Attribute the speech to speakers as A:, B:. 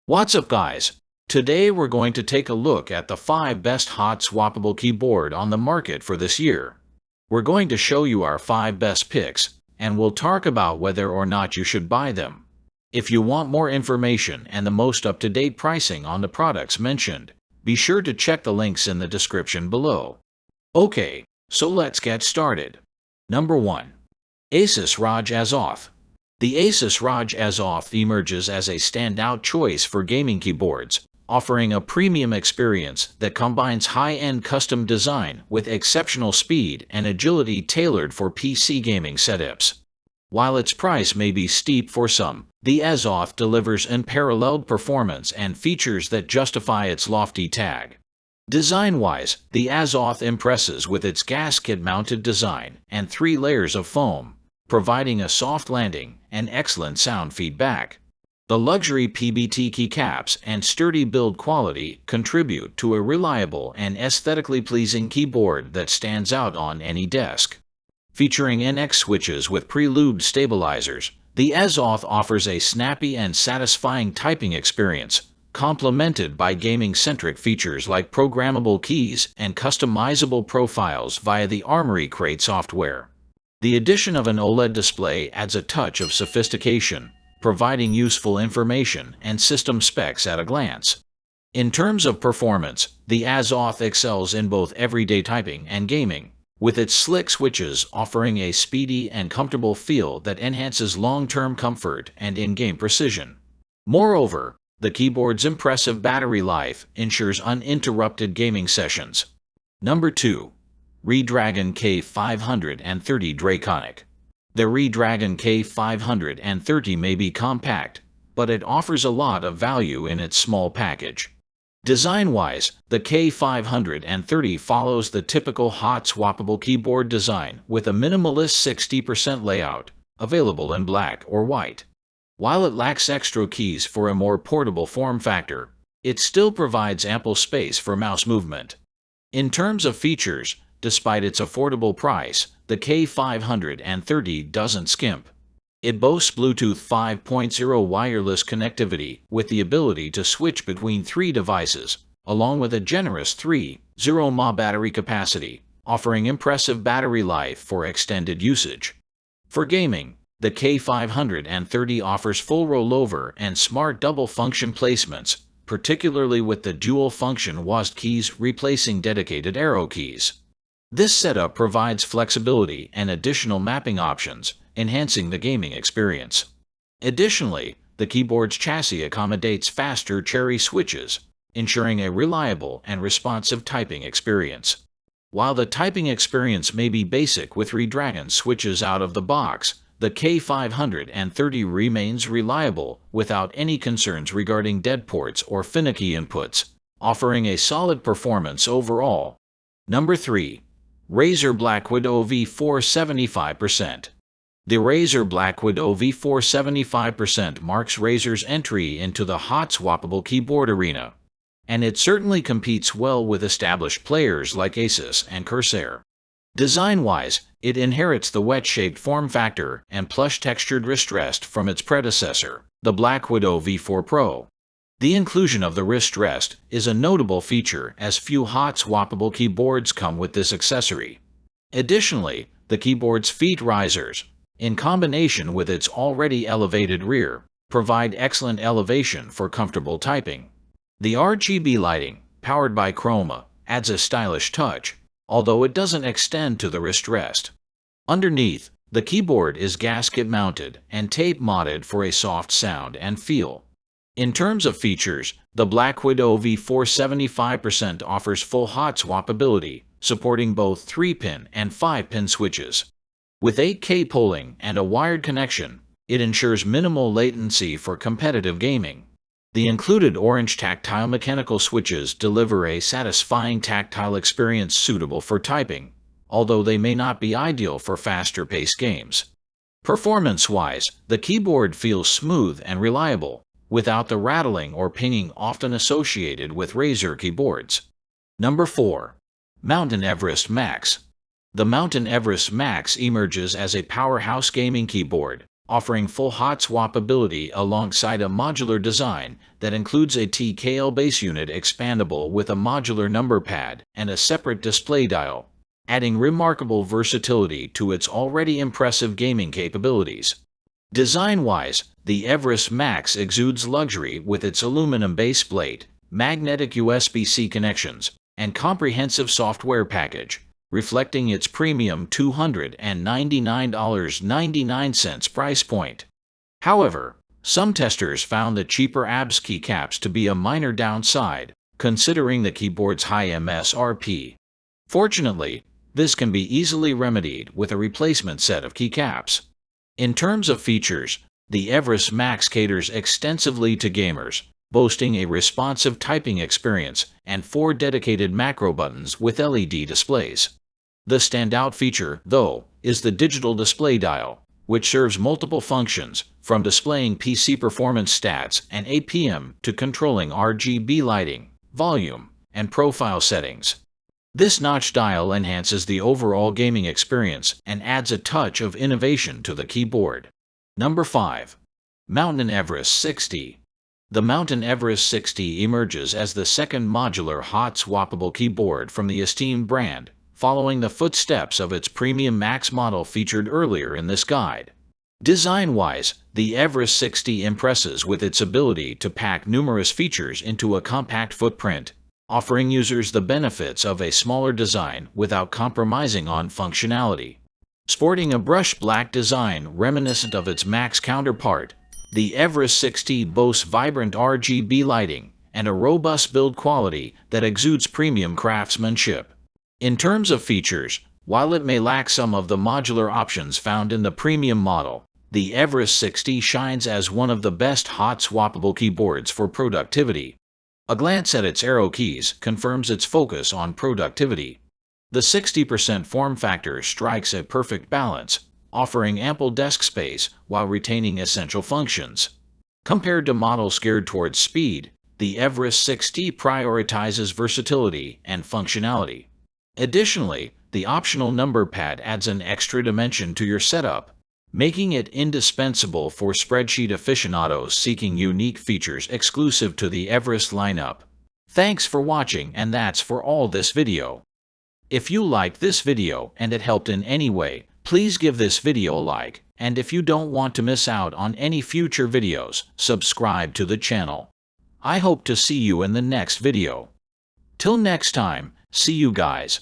A: What's up, guys? Today we're going to take a look at the 5 best hot-swappable keyboard on the market for this year. We're going to show you our 5 best picks, and we'll talk about whether or not you should buy them. If you want more information and the most up-to-date pricing on the products mentioned, be sure to check the links in the description below. Okay, so let's get started. Number 1. Asus ROG Azoth. The Asus ROG Azoth emerges as a standout choice for gaming keyboards, offering a premium experience that combines high-end custom design with exceptional speed and agility tailored for PC gaming setups. While its price may be steep for some, the Azoth delivers unparalleled performance and features that justify its lofty tag. Design-wise, the Azoth impresses with its gasket-mounted design and 3 layers of foam, providing a soft landing and excellent sound feedback. The luxury PBT keycaps and sturdy build quality contribute to a reliable and aesthetically pleasing keyboard that stands out on any desk. Featuring NX switches with pre-lubed stabilizers, the Azoth offers a snappy and satisfying typing experience, complemented by gaming-centric features like programmable keys and customizable profiles via the Armoury Crate software. The addition of an OLED display adds a touch of sophistication, providing useful information and system specs at a glance. In terms of performance, the Azoth excels in both everyday typing and gaming, with its slick switches offering a speedy and comfortable feel that enhances long-term comfort and in-game precision. Moreover, the keyboard's impressive battery life ensures uninterrupted gaming sessions. Number 2. Redragon K530 Draconic. The Redragon K530 may be compact, but it offers a lot of value in its small package. Design-wise, the K530 follows the typical hot-swappable keyboard design with a minimalist 60% layout, available in black or white. While it lacks extra keys for a more portable form factor, it still provides ample space for mouse movement. In terms of features, despite its affordable price, the K530 doesn't skimp. It boasts Bluetooth 5.0 wireless connectivity with the ability to switch between 3 devices, along with a generous 3.0 mAh battery capacity, offering impressive battery life for extended usage. For gaming, the K530 offers full rollover and smart double-function placements, particularly with the dual-function WASD keys replacing dedicated arrow keys. This setup provides flexibility and additional mapping options, enhancing the gaming experience. Additionally, the keyboard's chassis accommodates faster cherry switches, ensuring a reliable and responsive typing experience. While the typing experience may be basic with Redragon switches out of the box, the K530 remains reliable without any concerns regarding dead ports or finicky inputs, offering a solid performance overall. Number 3. Razer Blackwidow V4 75%. The Razer Blackwidow V4 75% marks Razer's entry into the hot-swappable keyboard arena, and it certainly competes well with established players like Asus and Corsair. Design-wise, it inherits the wedge-shaped form factor and plush-textured wrist rest from its predecessor, the Blackwidow V4 Pro. The inclusion of the wrist rest is a notable feature as few hot-swappable keyboards come with this accessory. Additionally, the keyboard's feet risers, in combination with its already elevated rear, provide excellent elevation for comfortable typing. The RGB lighting, powered by Chroma, adds a stylish touch, although it doesn't extend to the wrist rest. Underneath, the keyboard is gasket-mounted and tape-modded for a soft sound and feel. In terms of features, the Blackwidow V4 75% offers full hot swappability, supporting both 3-pin and 5-pin switches. With 8K polling and a wired connection, it ensures minimal latency for competitive gaming. The included orange tactile mechanical switches deliver a satisfying tactile experience suitable for typing, although they may not be ideal for faster-paced games. Performance-wise, the keyboard feels smooth and reliable, without the rattling or pinging often associated with Razer keyboards. Number 4. Mountain Everest Max. The Mountain Everest Max emerges as a powerhouse gaming keyboard, offering full hot swappability alongside a modular design that includes a TKL base unit expandable with a modular number pad and a separate display dial, adding remarkable versatility to its already impressive gaming capabilities. Design-wise, the Everest Max exudes luxury with its aluminum base plate, magnetic USB-C connections, and comprehensive software package, reflecting its premium $299.99 price point. However, some testers found the cheaper ABS keycaps to be a minor downside, considering the keyboard's high MSRP. Fortunately, this can be easily remedied with a replacement set of keycaps. In terms of features, the Everest Max caters extensively to gamers, boasting a responsive typing experience and 4 dedicated macro buttons with LED displays. The standout feature, though, is the digital display dial, which serves multiple functions, from displaying PC performance stats and APM to controlling RGB lighting, volume, and profile settings. This notch dial enhances the overall gaming experience and adds a touch of innovation to the keyboard. Number 5. Mountain Everest 60. The Mountain Everest 60 emerges as the second modular hot-swappable keyboard from the esteemed brand, following the footsteps of its premium Max model featured earlier in this guide. Design-wise, the Everest 60 impresses with its ability to pack numerous features into a compact footprint, offering users the benefits of a smaller design without compromising on functionality. Sporting a brushed black design reminiscent of its Max counterpart, the Everest 60 boasts vibrant RGB lighting and a robust build quality that exudes premium craftsmanship. In terms of features, while it may lack some of the modular options found in the premium model, the Everest 60 shines as one of the best hot-swappable keyboards for productivity. A glance at its arrow keys confirms its focus on productivity. The 60% form factor strikes a perfect balance, offering ample desk space while retaining essential functions. Compared to models geared towards speed, the Everest 60 prioritizes versatility and functionality. Additionally, the optional number pad adds an extra dimension to your setup, making it indispensable for spreadsheet aficionados seeking unique features exclusive to the Everest lineup. Thanks for watching, and that's for all this video. If you liked this video and it helped in any way, please give this video a like, and if you don't want to miss out on any future videos, subscribe to the channel. I hope to see you in the next video. Till next time, see you guys.